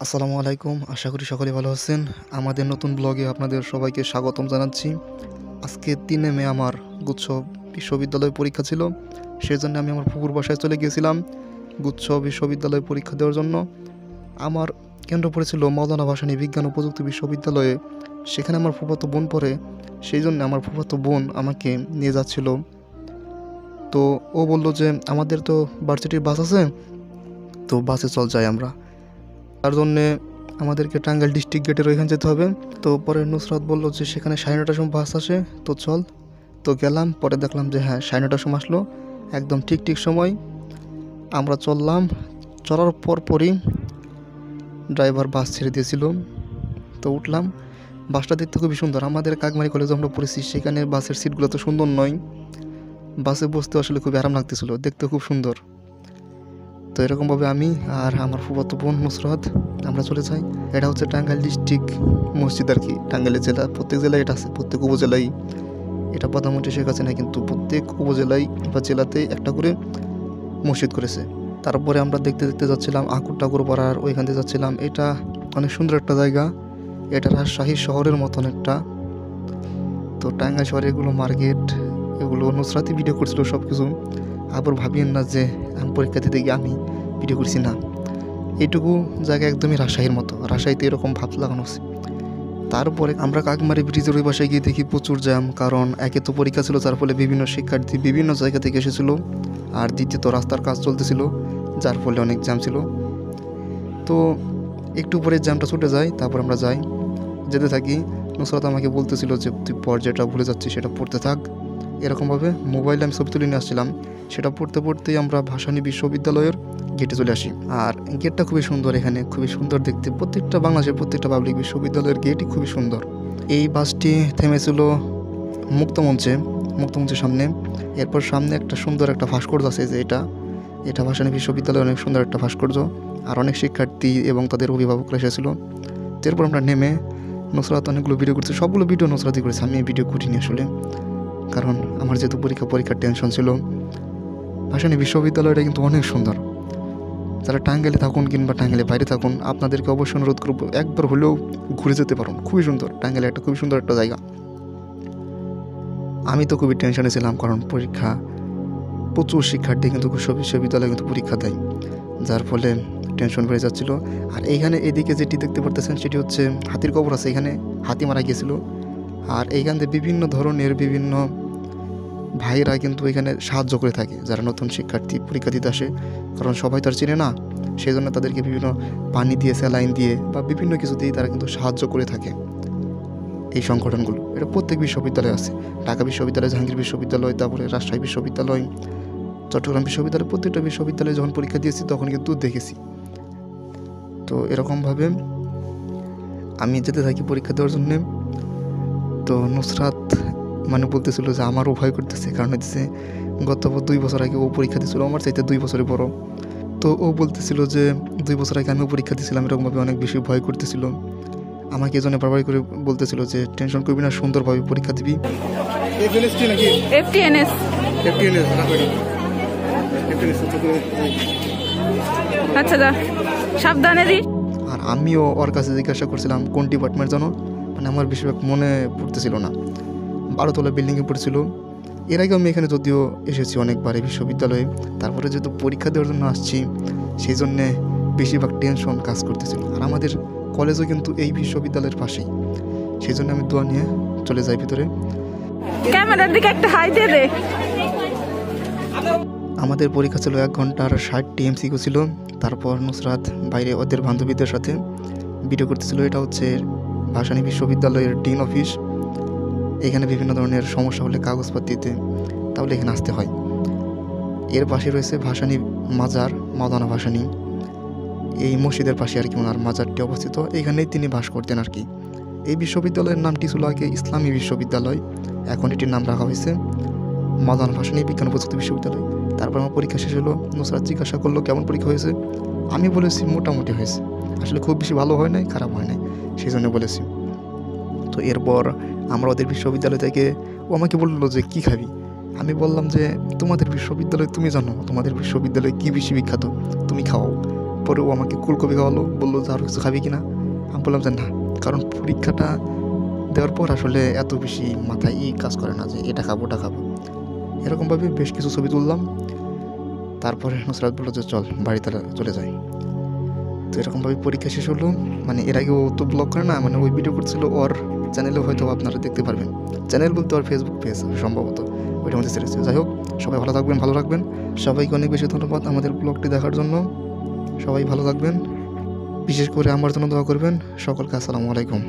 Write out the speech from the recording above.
আসসালামু আলাইকুম। আশা করি সকলে ভালো আছেন। আমাদের নতুন ব্লগে আপনাদের সবাইকে স্বাগতম জানাচ্ছি। আজকে 3 মে আমার গুচ্ছ বিশ্ববিদ্যালয় পরীক্ষা ছিল। সেজন্য আমি আমার ফুপুর বাসায় চলে গিয়েছিলাম গুচ্ছ বিশ্ববিদ্যালয় পরীক্ষা দেওয়ার জন্য। আমার কেন্দ্র পড়েছিল মাওলানা ভাসানী বিজ্ঞান ও প্রযুক্তি বিশ্ববিদ্যালয়ে। সেখানে আমার ফুফাতো বোন পড়ে, সেই জন্য আমার ফুফাতো বোন আমাকে নিয়ে যাচ্ছিল। তো ও বলল যে আমাদের তো ভার্সিটির বাস আছে, তো বাসে চল যাই আমরা। তার জন্যে আমাদেরকে টাঙ্গাইল ডিস্ট্রিক্ট গেটের ওইখানে যেতে হবে। তো পরে নুসরাত বললো যে সেখানে 9:30টার সময় বাস আসে, তো চল। তো গেলাম, পরে দেখলাম যে হ্যাঁ 9:30টার সময় আসলো, একদম ঠিক সময়। আমরা চললাম, চলার পরই ড্রাইভার বাস ছেড়ে দিয়েছিল। তো উঠলাম, বাসটা দেখতে খুবই সুন্দর। আমাদের কাকমারি কলেজে আমরা পড়েছি, সেখানে বাসের সিটগুলো তো সুন্দর নয়, বাসে বসতে আসলে খুবই আরাম লাগতেছিল, দেখতে খুব সুন্দর। তো এরকমভাবে আমি আর আমার ফুফাতো বোন নুসরাত আমরা চলে যাই। এটা হচ্ছে টাঙ্গাইল ডিস্ট্রিক্ট মসজিদ আর কি। টাঙ্গাইলের জেলা, প্রত্যেক জেলায় এটা আছে, প্রত্যেক উপজেলায়। এটা প্রধানমন্ত্রী শেখ হাসিনা কিন্তু প্রত্যেক উপজেলায় বা জেলাতেই একটা করে মসজিদ করেছে। তারপরে আমরা দেখতে দেখতে যাচ্ছিলাম আকুর ঠাকুর পাড়ার ওইখান থেকে যাচ্ছিলাম। এটা অনেক সুন্দর একটা জায়গা, এটা রাজশাহী শহরের মতন একটা। তো টাঙ্গাইল শহরে এগুলো মার্কেট, এগুলো নুসরাতই ভিডিও করছিল সব কিছু। আবার ভাবিয়েন না যে আমি পরীক্ষা দিতে গিয়ে আমি ভিডিও করছি না। এইটুকু জায়গা একদমই রাজশাহীর মতো, রাজশাহীতে এরকম ভাব লাগানো আছে। তারপরে আমরা কাকমারি ব্রিজের ওই পাশে গিয়ে দেখি প্রচুর জ্যাম, কারণ একে তো পরীক্ষা ছিল, যার ফলে বিভিন্ন শিক্ষার্থী বিভিন্ন জায়গা থেকে এসেছিল, আর দ্বিতীয়ত রাস্তার কাজ চলতেছিল, যার ফলে অনেক জ্যাম ছিল। তো একটু পরে জ্যামটা ছুটে যায়, তারপর আমরা যাই, যেতে থাকি। নুসরাত আমাকে বলতেছিল যে তুই পর যেটা ভুলে যাচ্ছিস সেটা পড়তে থাক। এরকমভাবে মোবাইলে আমি ছবি তুলে নিয়ে আসছিলাম, সেটা পড়তেই আমরা ভাসানী বিশ্ববিদ্যালয়ের গেটে চলে আসি। আর গেটটা খুবই সুন্দর, এখানে খুবই সুন্দর দেখতে। প্রত্যেকটা বাংলাদেশের প্রত্যেকটা পাবলিক বিশ্ববিদ্যালয়ের গেটই খুবই সুন্দর। এই বাসটি থেমেছিল মুক্তমঞ্চের সামনে। এরপর সামনে একটা সুন্দর একটা ভাস্কর্য আছে, যে এটা ভাসানী বিশ্ববিদ্যালয়ের অনেক সুন্দর একটা ভাস্কর্য। আর অনেক শিক্ষার্থী এবং তাদের অভিভাবকরা এসেছিলো। এরপর আমরা নেমে নুসরাত অনেকগুলো ভিডিও করছে, সবগুলো ভিডিও নুসরাতই করেছে, আমি এই ভিডিও করিনি আসলে, কারণ আমার যেহেতু পরীক্ষার টেনশন ছিল। ভাসানী বিশ্ববিদ্যালয়টা কিন্তু অনেক সুন্দর। যারা টাঙ্গাইলে থাকুন কিংবা টাঙ্গাইলে বাইরে থাকুন, আপনাদেরকে অবশ্যই অনুরোধ করব একবার হলেও ঘুরে যেতে পারুন। খুবই সুন্দর, টাঙ্গাইলে একটা খুবই সুন্দর একটা জায়গা। আমি তো খুবই টেনশনে ছিলাম, কারণ পরীক্ষা, প্রচুর শিক্ষার্থী কিন্তু বিশ্ববিদ্যালয়ে কিন্তু পরীক্ষা দেয়, যার ফলে টেনশন বেড়ে যাচ্ছিল। আর এইখানে এদিকে যেটি দেখতে পারতেছেন সেটি হচ্ছে হাতির কবর আছে, এখানে হাতি মারা গিয়েছিল। আর এইখান থেকে বিভিন্ন ধরনের বিভিন্ন ভাইরা কিন্তু এখানে সাহায্য করে থাকে, যারা নতুন শিক্ষার্থী পরীক্ষা দিতে আসে, কারণ সবাই তো আর চিনে না, সেই জন্য তাদেরকে বিভিন্ন পানি দিয়ে, স্যালাইন দিয়ে বা বিভিন্ন কিছু দিয়ে তারা কিন্তু সাহায্য করে থাকে। এই সংগঠনগুলো এটা প্রত্যেক বিশ্ববিদ্যালয়ে আছে, ঢাকা বিশ্ববিদ্যালয়, জাহাঙ্গীর বিশ্ববিদ্যালয়, তারপরে রাজশাহী বিশ্ববিদ্যালয়, চট্টগ্রাম বিশ্ববিদ্যালয়, প্রত্যেকটা বিশ্ববিদ্যালয়ে যখন পরীক্ষা দিয়েছি তখন কিন্তু দেখেছি। তো এরকমভাবে আমি যেতে থাকি পরীক্ষা দেওয়ার জন্যে। তো নুসরাত বলতেছিল যে আমারও ভয় করতেছে, কারণ হচ্ছে গত 2 বছর আগে ও পরীক্ষা দিয়েছিল, আমার চাইতে 2 বছরের বড়। তো ও বলতেছিল যে 2 বছর আগে আমিও পরীক্ষা দিয়েছিলাম, এরকমভাবে অনেক বেশি ভয় করতেছিল। আমাকে এজন্য বারবার করে বলতেছিল যে টেনশন করবি না, সুন্দরভাবে পরীক্ষা দিবি। আচ্ছা যা, সাবধানে দিস। আর আমিও ওর কাছে জিজ্ঞাসা করছিলাম কোন ডিপার্টমেন্ট জানো, আমার বেশিরভাগ মনে পড়তেছিল না। 12তলা বিল্ডিংয়ে পড়েছিল। এর আগে আমি এখানে যদিও এসেছি অনেকবার এই বিশ্ববিদ্যালয়ে, তারপরে যেহেতু পরীক্ষা দেওয়ার জন্য আসছি, সেই জন্যে বেশিরভাগ টেনশন কাজ করতেছিল। আর আমাদের কলেজও কিন্তু এই বিশ্ববিদ্যালয়ের পাশেই, সেই জন্য আমি দোয়া নিয়ে চলে যাই ভিতরে। ক্যামেরার দিকে একটা হাই দিয়ে দে। আমাদের পরীক্ষা ছিল 1 ঘন্টার 60টি এমসিকিউ ছিল। তারপর নুসরাত বাইরে ওদের বান্ধবীদের সাথে ভিডিও করতেছিল। এটা হচ্ছে ভাসানী বিশ্ববিদ্যালয়ের ডিন অফিস। এখানে বিভিন্ন ধরনের সমস্যা হলে কাগজপাতিতে তাহলে এখানে আসতে হয়। এর পাশে রয়েছে ভাসানী মাজার, মাওলানা ভাসানী, এই মসজিদের পাশে আর কি ওনার মাজারটি অবস্থিত। এখানেই তিনি বাস করতেন আর কি। এই বিশ্ববিদ্যালয়ের নামটি ছিল আগে ইসলামী বিশ্ববিদ্যালয়, এখন এটির নাম রাখা হয়েছে মাওলানা ভাসানী বিজ্ঞান ও প্রযুক্তি বিশ্ববিদ্যালয়। তারপর আমার পরীক্ষা শেষ হলো। নুসরাত জিজ্ঞাসা করলো কেমন পরীক্ষা হয়েছে, আমি বলেছি মোটামুটি হয়েছে, আসলে খুব বেশি ভালো হয় নাই, খারাপ হয় নাই, সেই জন্য বলেছি। তো এরপর আমরা ওদের বিশ্ববিদ্যালয় থেকে, ও আমাকে বললো যে কী খাবি, আমি বললাম যে তোমাদের বিশ্ববিদ্যালয় তুমি জানো, তোমাদের বিশ্ববিদ্যালয় কী বেশি বিখ্যাত, তুমি খাও। পরে ও আমাকে ফুলকপি খাওয়ালো, বললো যে আরও কিছু খাবি কি না। আমি বললাম যে না, কারণ পরীক্ষাটা দেওয়ার পর আসলে এত বেশি মাথায় কাজ করে না যে এটা খাবো ওটা খাবো। এরকমভাবে বেশ কিছু ছবি তুললাম। তারপরে নুসরাত বললো যে চল বাড়িতে চলে যাই। তো এরকমভাবে পরীক্ষা শেষ হলো। মানে এর আগে ও তো ব্লগ করে না, মানে ওই ভিডিও করছিল ওর চ্যানেলে, হয়তো আপনারা দেখতে পারবেন। চ্যানেল বলতে ওর ফেসবুক পেজ সম্ভবত, ওইটার মধ্যে ছেড়েছে। যাই হোক, সবাই ভালো থাকবেন, ভালো রাখবেন। সবাইকে অনেক বেশি ধন্যবাদ আমাদের ব্লগটি দেখার জন্য। সবাই ভালো থাকবেন, বিশেষ করে আমার জন্য দোয়া করবেন। সকলকে আসসালামু আলাইকুম।